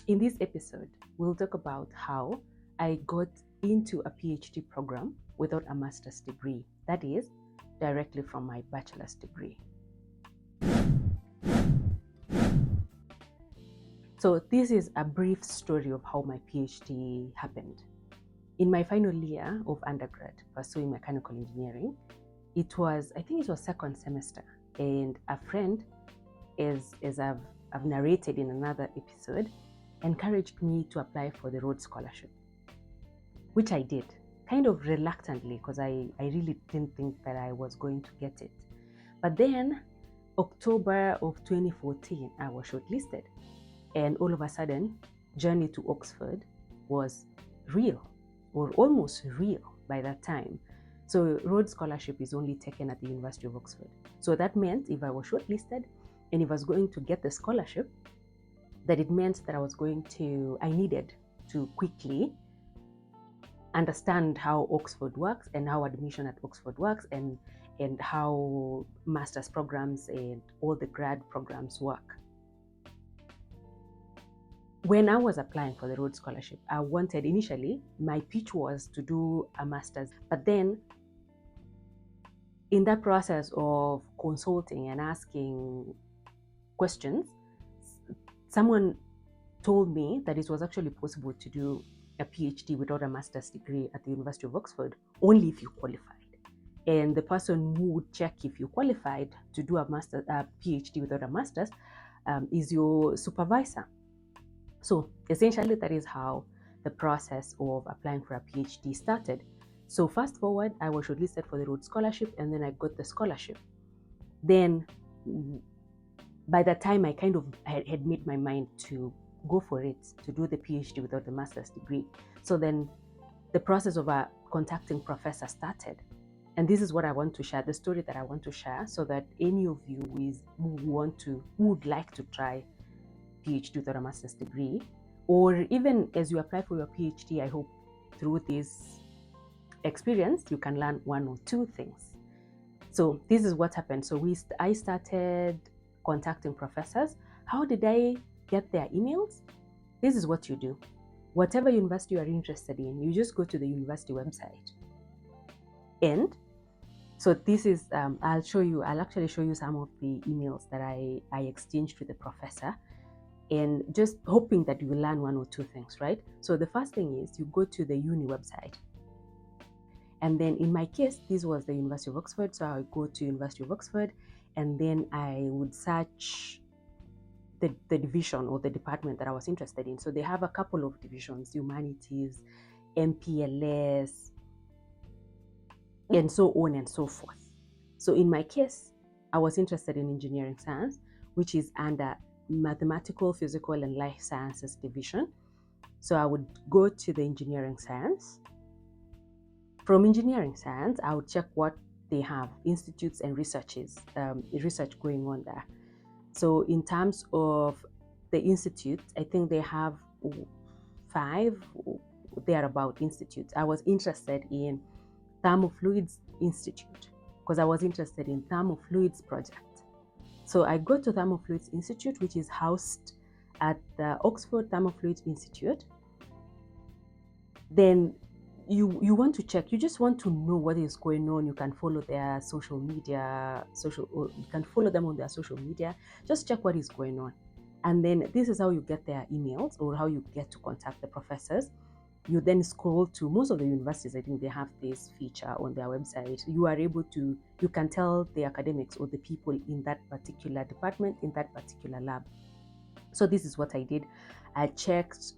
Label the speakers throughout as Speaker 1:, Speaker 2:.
Speaker 1: In this episode, we'll talk about how I got into a PhD program without a master's degree, that is, directly from my bachelor's degree. So this is a brief story of how my PhD happened. In my final year of undergrad, pursuing mechanical engineering, I think it was second semester, and a friend, as I've narrated in another episode, encouraged me to apply for the Rhodes Scholarship, which I did, kind of reluctantly, because I really didn't think that I was going to get it. But then, October of 2014, I was shortlisted, and all of a sudden, journey to Oxford was real, or almost real by that time. So Rhodes Scholarship is only taken at the University of Oxford. So that meant if I was shortlisted and if I was going to get the scholarship, that it meant that I needed to quickly understand how Oxford works and how admission at Oxford works and how master's programs and all the grad programs work. When I was applying for the Rhodes Scholarship, initially, my pitch was to do a master's, but then in that process of consulting and asking questions, someone told me that it was actually possible to do a PhD without a master's degree at the University of Oxford, only if you qualified. And the person who would check if you qualified to do a PhD without a master's is your supervisor. So essentially, that is how the process of applying for a PhD started. So fast forward, I was shortlisted for the Rhodes Scholarship, and then I got the scholarship. Then by the time I kind of had made my mind to go for it, to do the PhD without the master's degree. So then the process of contacting professor started. And this is what I want to share, the story that I want to share, so that any of you who would like to try PhD without a master's degree, or even as you apply for your PhD, I hope through this experience, you can learn one or two things. So this is what happened. So I started contacting professors. How did I get their emails? This is what you do. Whatever university you are interested in, you just go to the university website. And so this is, I'll actually show you some of the emails that I exchanged with the professor, and just hoping that you will learn one or two things, right? So the first thing is you go to the uni website. And then in my case, this was the University of Oxford. So I would go to University of Oxford, and then I would search the division or the department that I was interested in. So they have a couple of divisions: humanities, MPLS, and so on and so forth. So in my case, I was interested in engineering science, which is under mathematical, physical, and life sciences division. So I would go to the engineering science. From engineering science, I would check what they have, institutes and research going on there. So in terms of the institutes, I think they have 5 thereabout institutes. I was interested in Thermofluids Institute because I was interested in Thermofluids project. So I go to Thermofluids Institute, which is housed at the Oxford Thermofluids Institute. Then you want to check, you just want to know what is going on. You can follow their social media, you can follow them on their social media, just check what is going on. And then this is how you get their emails, or how you get to contact the professors. You then scroll to most of the universities. I think they have this feature on their website. You can tell the academics or the people in that particular department, in that particular lab. So this is what I did. I checked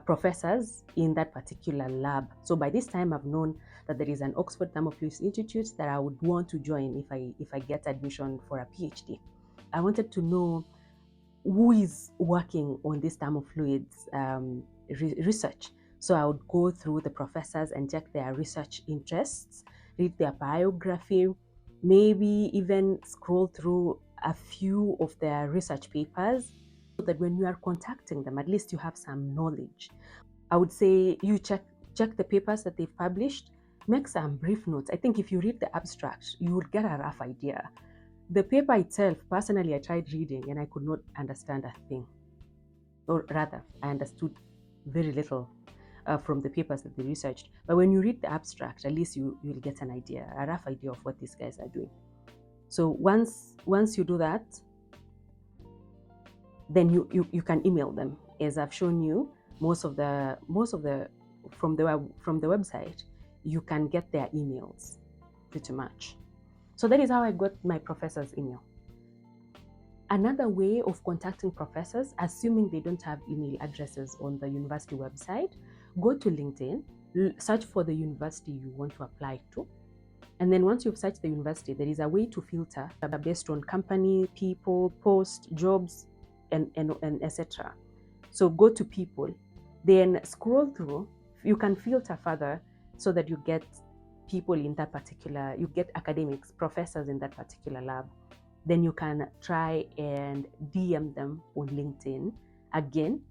Speaker 1: professors in that particular lab. So by this time, I've known that there is an Oxford Thermofluids Institute that I would want to join if I get admission for a PhD. I wanted to know who is working on this thermofluids research. So I would go through the professors and check their research interests, read their biography, maybe even scroll through a few of their research papers, so that when you are contacting them, at least you have some knowledge. I would say you check the papers that they've published, make some brief notes. I think if you read the abstract, you would get a rough idea. The paper itself, personally, I tried reading and I could not understand a thing. or rather, I understood very little from the papers that they researched. But when you read the abstract, at least you'll get an idea, a rough idea of what these guys are doing. So once you do that, then you can email them. As I've shown you, most of the from the website, you can get their emails pretty much. So that is how I got my professor's email. Another way of contacting professors, assuming they don't have email addresses on the university website, go to LinkedIn, search for the university you want to apply to. And then once you've searched the university, there is a way to filter based on company, people, post, jobs, and etc. So go to people, then scroll through. You can filter further so that you get people in that particular, you get academics, professors in that particular lab. Then you can try and DM them on LinkedIn. Again,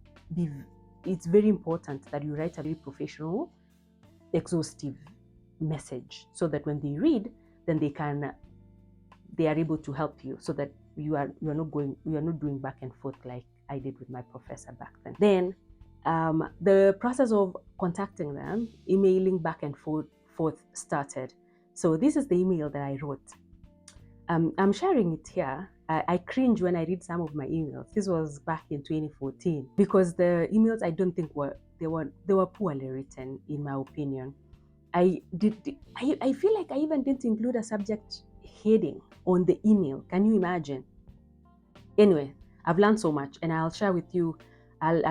Speaker 1: it's very important that you write a very professional, exhaustive message so that when they read, then they are able to help you, so that you are not doing back and forth like I did with my professor back then. Then the process of contacting them, emailing back and forth started. So this is the email that I wrote. I'm sharing it here. I cringe when I read some of my emails. This was back in 2014 because the emails I don't think they were poorly written, in my opinion. I feel like I even didn't include a subject heading on the email. Can you imagine? Anyway, I've learned so much, and I'll share with you an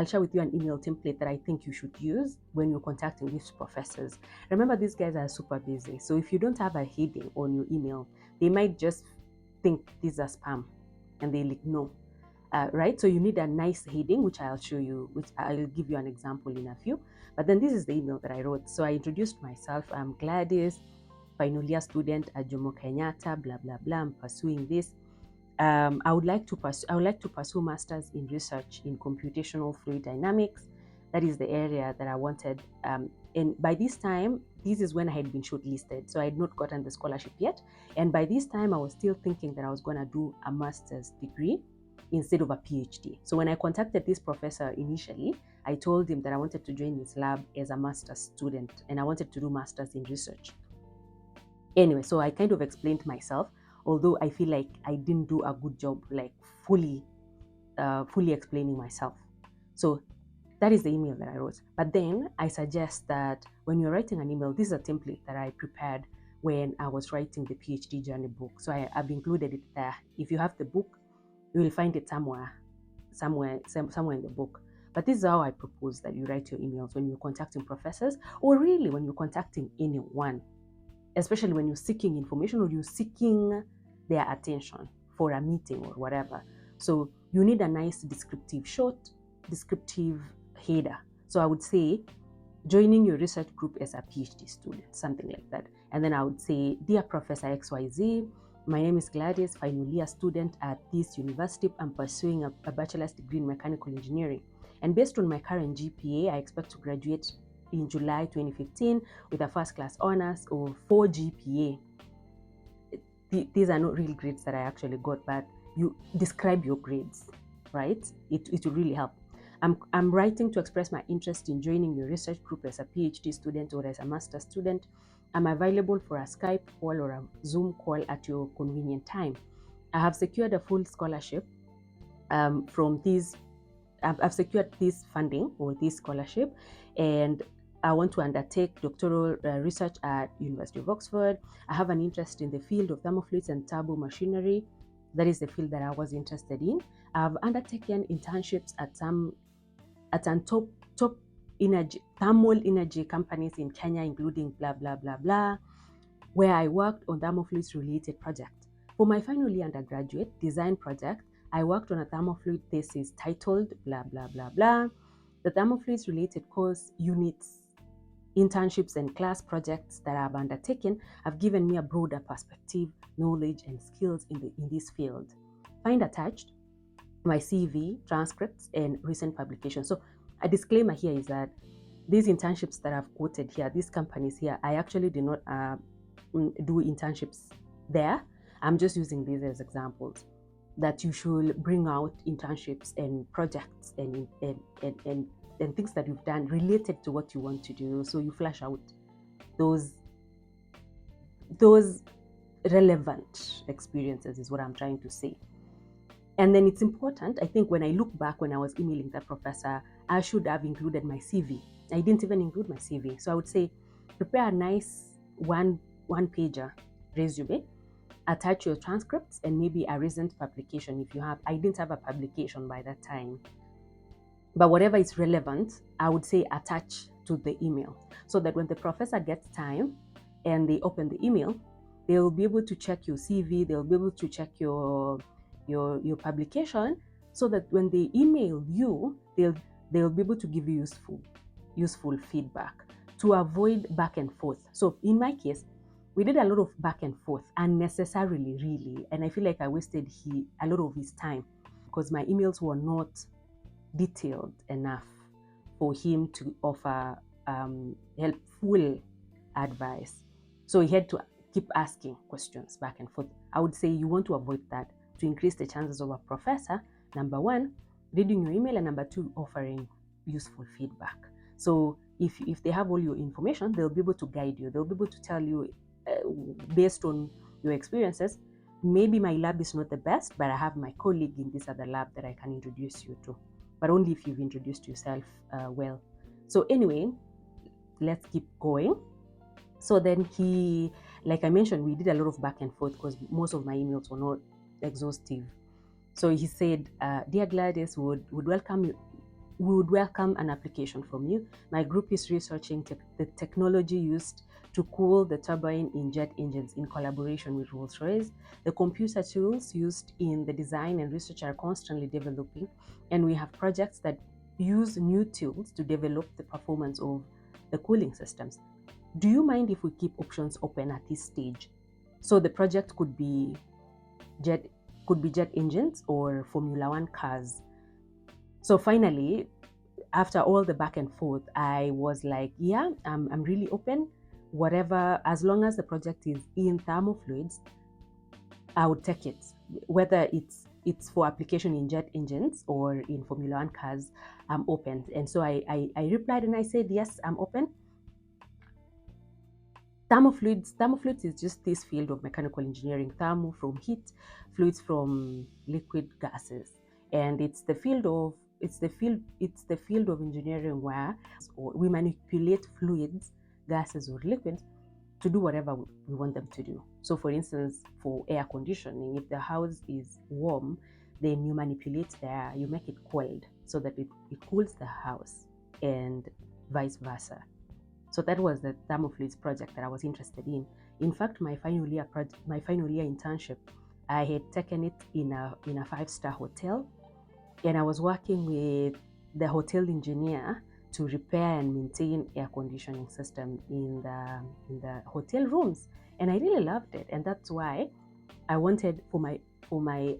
Speaker 1: email template that I think you should use when you're contacting these professors. Remember, these guys are super busy, so if you don't have a heading on your email, they might just think these are spam and they'll ignore. Right? So you need a nice heading, which I'll show you, which I'll give you an example in a few. But then this is the email that I wrote. So I introduced myself. I'm Gladys, final year student at Jomo Kenyatta, blah, blah, blah. I'm pursuing this. I would like to pursue masters in research in computational fluid dynamics. That is the area that I wanted. And by this time, this is when I had been shortlisted. So I had not gotten the scholarship yet. And by this time, I was still thinking that I was going to do a master's degree instead of a PhD. So when I contacted this professor initially, I told him that I wanted to join his lab as a master's student and I wanted to do masters in research. Anyway, so I kind of explained myself, although I feel like I didn't do a good job, like fully explaining myself. So that is the email that I wrote. But then I suggest that when you're writing an email, this is a template that I prepared when I was writing the PhD journey book. So I've included it there. If you have the book, you will find it somewhere in the book. But this is how I propose that you write your emails when you're contacting professors, or really when you're contacting anyone, especially when you're seeking information or you're seeking their attention for a meeting or whatever. So you need a nice descriptive header. So I would say, joining your research group as a PhD student, something like that. And then I would say, Dear Professor XYZ, my name is Gladys, final year student at this university. I'm pursuing a bachelor's degree in mechanical engineering. And based on my current GPA, I expect to graduate in July 2015 with a first class honors of 4 GPA. These are not real grades that I actually got, but you describe your grades, right? It will really help. I'm writing to express my interest in joining your research group as a PhD student or as a master's student. I'm available for a Skype call or a Zoom call at your convenient time. I have secured a full scholarship from these. I've secured this funding or this scholarship, and I want to undertake doctoral research at University of Oxford. I have an interest in the field of thermofluids and turbo machinery. That is the field that I was interested in. I've undertaken internships at some top thermal energy companies in Kenya, including blah, blah, blah, blah, where I worked on thermofluids related projects. For my final year undergraduate design project, I worked on a thermofluid thesis titled blah, blah, blah, blah. The thermofluids related course units, internships, and class projects that I've undertaken have given me a broader perspective, knowledge, and skills in this field. Find attached my CV, transcripts, and recent publications. So a disclaimer here is that these internships that I've quoted here, these companies here, I actually did not do internships there. I'm just using these as examples. that you should bring out internships and projects and things that you've done related to what you want to do. So you flash out those relevant experiences is what I'm trying to say. And then it's important, I think, when I look back when I was emailing that professor, I should have included my CV. I didn't even include my CV. So I would say, prepare a nice one-pager resume, attach your transcripts and maybe a recent publication if you have. I didn't have a publication by that time. But whatever is relevant, I would say attach to the email so that when the professor gets time and they open the email, they'll be able to check your CV, they'll be able to check your publication, so that when they email you, they'll be able to give you useful feedback to avoid back and forth. So in my case, we did a lot of back and forth unnecessarily, really, and I feel like I wasted a lot of his time because my emails were not detailed enough for him to offer helpful advice. So he had to keep asking questions back and forth. I would say you want to avoid that to increase the chances of a professor, number one, reading your email, and number two, offering useful feedback. So if they have all your information, they'll be able to guide you. They'll be able to tell you, based on your experiences, maybe my lab is not the best, but I have my colleague in this other lab that I can introduce you to. But only if you've introduced yourself well. So anyway, let's keep going. So then he, like I mentioned, we did a lot of back and forth because most of my emails were not exhaustive. So he said, "Dear Gladys, we would welcome an application from you. My group is researching the technology used to cool the turbine in jet engines in collaboration with Rolls-Royce. The computer tools used in the design and research are constantly developing, and we have projects that use new tools to develop the performance of the cooling systems. Do you mind if we keep options open at this stage?" So the project could be jet engines or Formula One cars. So finally, after all the back and forth, I was like, yeah, I'm really open. Whatever, as long as the project is in thermofluids, I would take it. Whether it's for application in jet engines or in Formula One cars, I'm open. And so I replied and I said, yes, I'm open. Thermofluids is just this field of mechanical engineering. Thermo from heat, fluids from liquid gases, and it's the field of engineering where we manipulate fluids, gases, or liquids to do whatever we want them to do. So, for instance, for air conditioning, if the house is warm, then you manipulate the air, you make it cold so that it cools the house, and vice versa. So that was the Thermofluids project that I was interested in. In fact, my final year internship, I had taken it in a 5-star hotel, and I was working with the hotel engineer to repair and maintain air conditioning system in the hotel rooms, and I really loved it. And that's why I wanted for my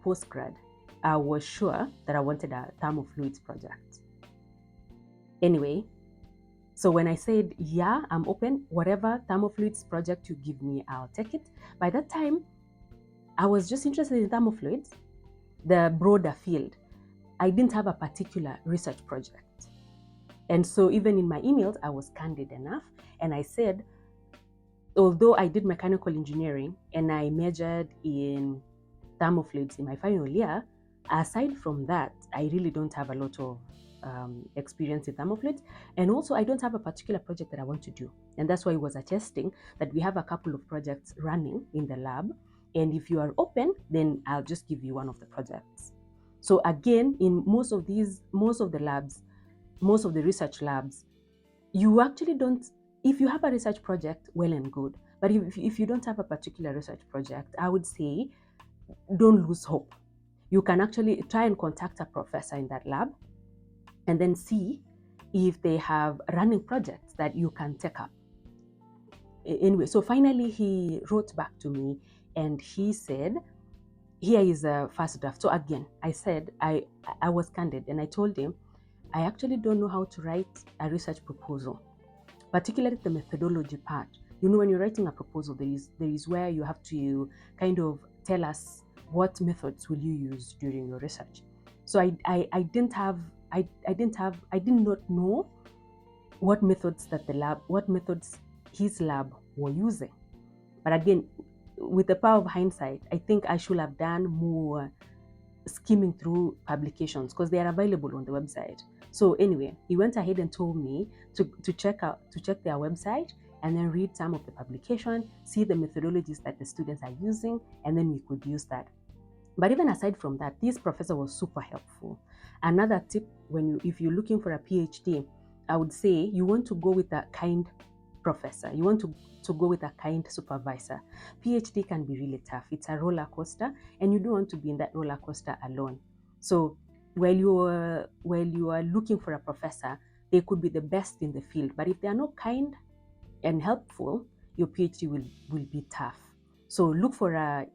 Speaker 1: postgrad, I was sure that I wanted a Thermofluids project. Anyway, so when I said, yeah, I'm open, whatever thermofluids project you give me, I'll take it. By that time, I was just interested in thermofluids, the broader field. I didn't have a particular research project. And so even in my emails, I was candid enough. And I said, although I did mechanical engineering and I majored in thermofluids in my final year, aside from that, I really don't have a lot of experience in thermofluids, and also I don't have a particular project that I want to do, and that's why I was attesting that we have a couple of projects running in the lab, and if you are open, then I'll just give you one of the projects. So again, in most of the research labs, you actually don't, if you have a research project, well and good, but if you don't have a particular research project, I would say don't lose hope. You can actually try and contact a professor in that lab and then see if they have running projects that you can take up. Anyway, so finally he wrote back to me and he said, here is a first draft. So again, I said, I was candid and I told him, I actually don't know how to write a research proposal, particularly the methodology part. You know, when you're writing a proposal, there is where you have to kind of tell us what methods will you use during your research? So I did not know what methods his lab were using. But again, with the power of hindsight, I think I should have done more skimming through publications because they are available on the website. So anyway, he went ahead and told me to check their website and then read some of the publication, see the methodologies that the students are using, and then we could use that. But even aside from that, this professor was super helpful. Another tip, if you're looking for a PhD, I would say you want to go with a kind professor. You want to go with a kind supervisor. PhD can be really tough. It's a roller coaster, and you don't want to be in that roller coaster alone. So while you are looking for a professor, they could be the best in the field, but if they are not kind and helpful, your PhD will be tough. So look for a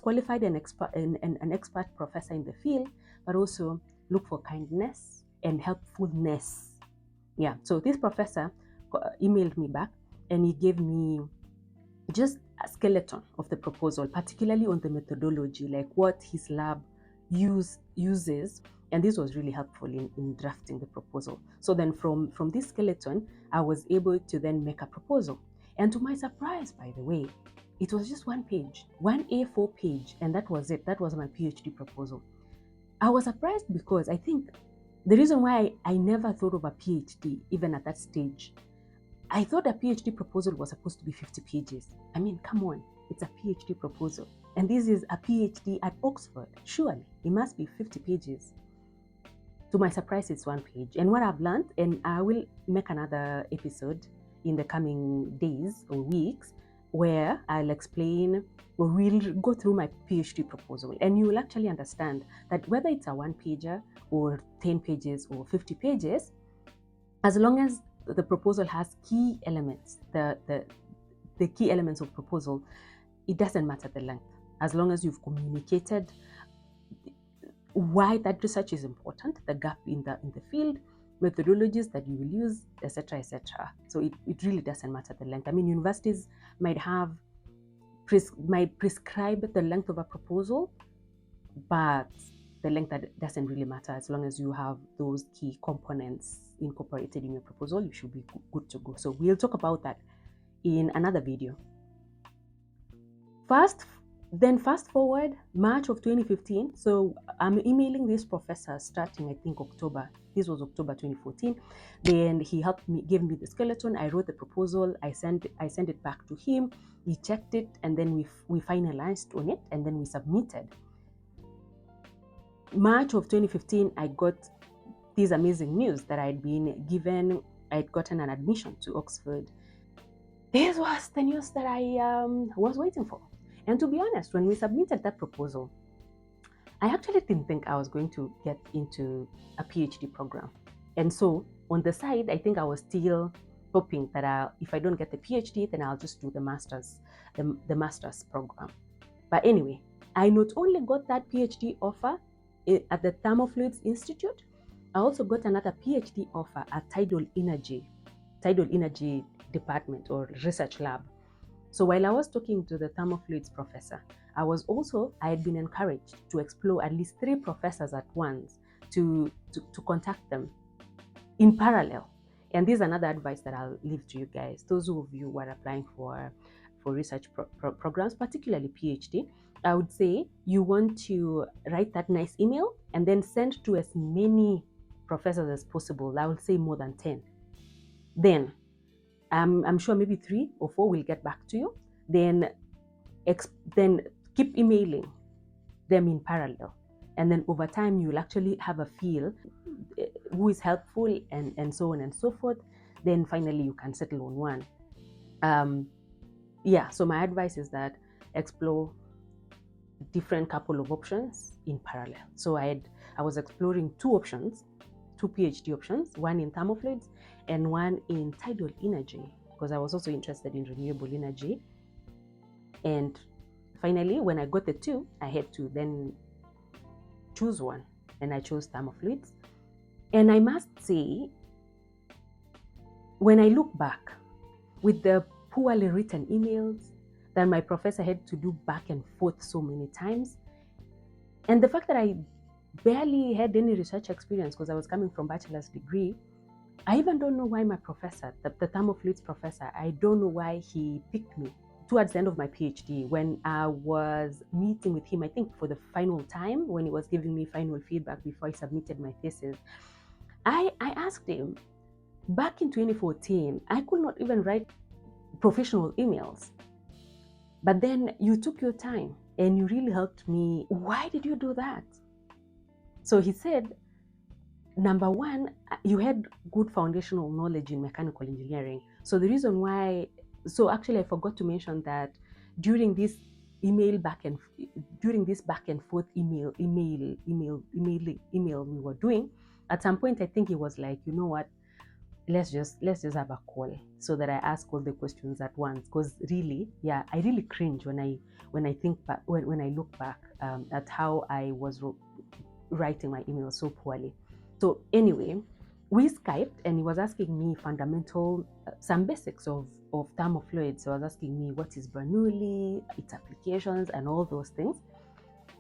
Speaker 1: qualified and an expert professor in the field, but also look for kindness and helpfulness. Yeah. So this professor emailed me back and he gave me just a skeleton of the proposal, particularly on the methodology, like what his lab uses. And this was really helpful in drafting the proposal. So then from this skeleton, I was able to then make a proposal. And to my surprise, by the way, it was just one page, one A4 page, and that was it. That was my PhD proposal. I was surprised because I think the reason why I never thought of a PhD, even at that stage, I thought a PhD proposal was supposed to be 50 pages. I mean, come on, it's a PhD proposal. And this is a PhD at Oxford. Surely, it must be 50 pages. To my surprise, it's one page. And what I've learned, and I will make another episode in the coming days or weeks, where I'll explain or we'll go through my PhD proposal. And you will actually understand that whether it's a one pager or 10 pages or 50 pages, as long as the proposal has key elements, the key elements of proposal, it doesn't matter the length. As long as you've communicated why that research is important, the gap in the field, methodologies that you will use, etc., etc. So it really doesn't matter the length. I mean, universities might prescribe the length of a proposal, but the length that doesn't really matter. As long as you have those key components incorporated in your proposal, you should be good to go. So we'll talk about that in another video. Fast forward March of 2015. So I'm emailing this professor starting, I think, October. This was October 2014. Then he helped me, gave me the skeleton. I wrote the proposal. I sent it back to him. He checked it, and then we finalized on it, and then we submitted. March of 2015, I got this amazing news that I'd gotten an admission to Oxford. This was the news that I was waiting for. And to be honest, when we submitted that proposal, I actually didn't think I was going to get into a PhD program. And so on the side, I think I was still hoping that if I don't get the PhD, then I'll just do the master's program. But anyway, I not only got that PhD offer at the Thermofluids Institute, I also got another PhD offer at tidal energy department or research lab. So while I was talking to the Thermofluids professor, I had been encouraged to explore at least 3 professors at once to contact them in parallel. And this is another advice that I'll leave to you guys. Those of you who are applying for research programs, particularly PhD, I would say you want to write that nice email and then send to as many professors as possible. I would say more than 10. Then I'm sure maybe 3 or 4 will get back to you. Then keep emailing them in parallel. And then over time, you'll actually have a feel who is helpful and so on and so forth. Then finally, you can settle on one. So my advice is that explore different couple of options in parallel. So I was exploring 2 PhD options, one in thermofluids and one in tidal energy, because I was also interested in renewable energy. And finally, when I got the 2, I had to then choose one, and I chose thermofluids. And I must say, when I look back with the poorly written emails that my professor had to do back and forth so many times, And the fact that I barely had any research experience because I was coming from bachelor's degree, I even don't know why my professor, the Thermofluids professor, I don't know why he picked me towards the end of my PhD when I was meeting with him, I think for the final time, when he was giving me final feedback before I submitted my thesis. I asked him, back in 2014, I could not even write professional emails. But then you took your time and you really helped me. Why did you do that? So he said, number one, you had good foundational knowledge in mechanical engineering. So the reason why, so actually I forgot to mention that during this back and forth email we were doing, at some point I think he was like, you know what, let's just have a call so that I ask all the questions at once. Because really, yeah, I really cringe when I think back, when I look back at how I was writing my email so poorly. So anyway, we Skyped and he was asking me fundamental, some basics of thermofluids. So he was asking me what is Bernoulli, its applications, and all those things.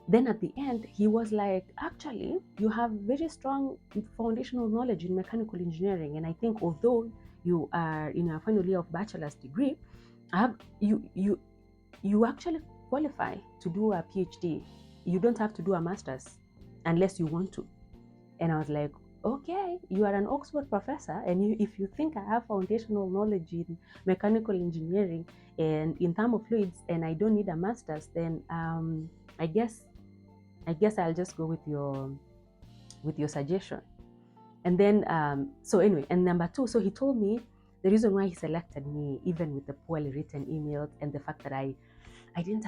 Speaker 1: Then at the end, he was like, actually, you have very strong foundational knowledge in mechanical engineering. And I think although you are in a final year of bachelor's degree, you actually qualify to do a PhD. You don't have to do a master's unless you want to. And I was like, okay, you are an Oxford professor, and if you think I have foundational knowledge in mechanical engineering and in thermofluids and I don't need a master's, then I guess I'll just go with your suggestion. And then so anyway, and number two, so he told me the reason why he selected me, even with the poorly written emails and the fact that I didn't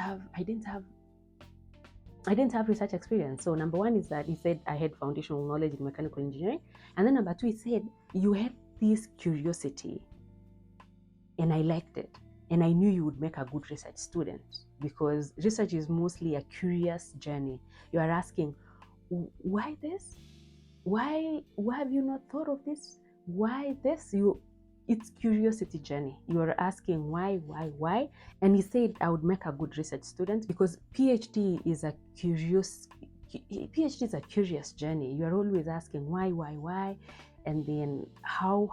Speaker 1: have research experience. So number one is that he said I had foundational knowledge in mechanical engineering. And then number two, he said you had this curiosity and I liked it. And I knew you would make a good research student because research is mostly a curious journey. You are asking, why this? Why have you not thought of this? Why this? It's curiosity journey. You are asking why? And he said I would make a good research student because PhD is a curious journey. You are always asking why, and then how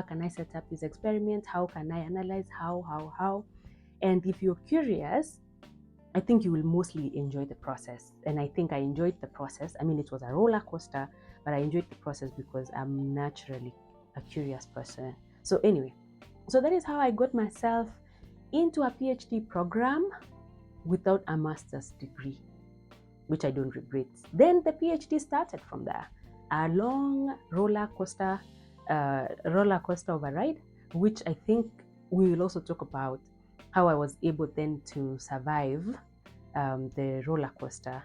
Speaker 1: can I set up this experiment? How can I analyze? How? And if you're curious, I think you will mostly enjoy the process. And I think I enjoyed the process. I mean, it was a roller coaster, but I enjoyed the process because I'm naturally a curious person. So anyway, so that is how I got myself into a PhD program without a master's degree, which I don't regret. Then the PhD started from there. A long roller coaster of a ride, which I think we will also talk about how I was able then to survive the roller coaster.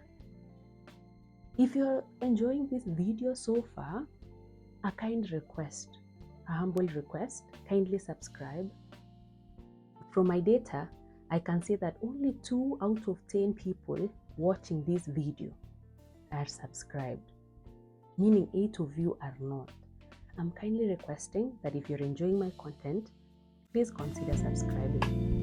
Speaker 1: If you're enjoying this video so far, a kind request, a humble request, kindly subscribe. From my data, I can say that only 2 out of 10 people watching this video are subscribed, meaning 8 of you are not. I'm kindly requesting that if you're enjoying my content, please consider subscribing.